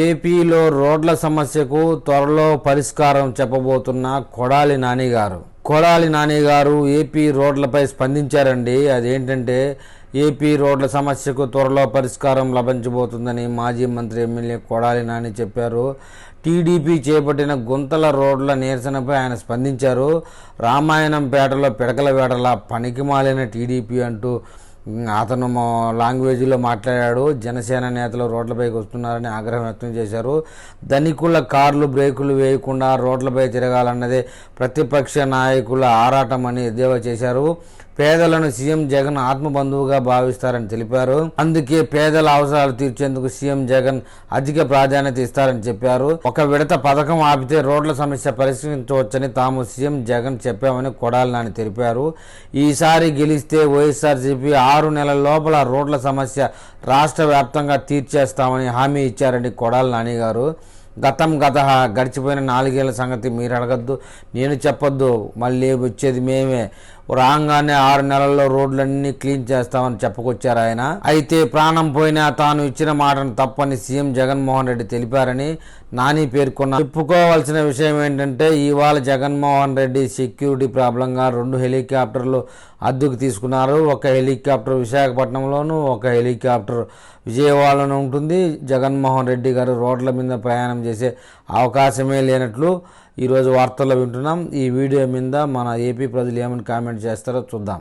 ఏపీలో రోడ్ల సమస్యకు త్వరలో పరిష్కారం చెప్పబోతున్న కొడాలి నాని గారు ఏపీ రోడ్లపై స్పందించారండి. అదేంటంటే ఏపీ రోడ్ల సమస్యకు త్వరలో పరిష్కారం లభించబోతుందని మాజీ మంత్రి ఎమ్మెల్యే కొడాలి నాని చెప్పారు. టీడీపీ చేపట్టిన గుంతల రోడ్ల నిరసనపై ఆయన స్పందించారు. రామాయణంపేటలో పిడకల వేటల పనికిమాలిన టీడీపీ అంటూ అతను లాంగ్వేజ్లో మాట్లాడాడు. జనసేన నేతలు రోడ్లపైకి వస్తున్నారని ఆగ్రహం వ్యక్తం చేశారు. ధనికుల కార్లు బ్రేకులు వేయకుండా రోడ్లపై తిరగాలన్నదే ప్రతిపక్ష నాయకుల ఆరాటమని ఎద్దేవా చేశారు. పేదలను సీఎం జగన్ ఆత్మబంధువుగా భావిస్తారని తెలిపారు. అందుకే పేదల అవసరాలు తీర్చేందుకు సీఎం జగన్ అధిక ప్రాధాన్యత ఇస్తారని చెప్పారు. ఒక విడత పథకం ఆపితే రోడ్ల సమస్య పరిష్కరించవచ్చని తాము సీఎం జగన్ చెప్పామని కొడాలి నాని తెలిపారు. ఈసారి గెలిస్తే వైఎస్ఆర్సీపీ 6 నెలల లోపల రోడ్ల సమస్య రాష్ట్ర వ్యాప్తంగా తీర్చేస్తామని హామీ ఇచ్చారని కొడాలి నాని గారు. గడిచిపోయిన 4 ఏళ్ల సంగతి మీరు అడగద్దు, నేను చెప్పొద్దు, మళ్ళీ వచ్చేది మేమే. రాగానే 6 నెలల్లో రోడ్లన్నీ క్లీన్ చేస్తామని చెప్పుకొచ్చారు ఆయన. అయితే ప్రాణం పోయినా తాను ఇచ్చిన మాటను తప్పని సీఎం జగన్మోహన్ రెడ్డి తెలిపారని నాని పేర్కొన్నారు. చెప్పుకోవాల్సిన విషయం ఏంటంటే ఇవాళ జగన్మోహన్ రెడ్డి సెక్యూరిటీ ప్రాబ్లంగా 2 హెలికాప్టర్లు అద్దెకు తీసుకున్నారు. ఒక హెలికాప్టర్ విశాఖపట్నంలోను, ఒక హెలికాప్టర్ విజయవాడలోనూ ఉంటుంది. జగన్మోహన్ రెడ్డి గారు రోడ్ల మీద ప్రయాణం చేసే అవకాశమే లేనట్లు ఈరోజు వార్తల్లో వింటున్నాం. ఈ వీడియో మీద మన ఏపీ ప్రజలు ఏమని కామెంట్ చేస్తారో చూద్దాం.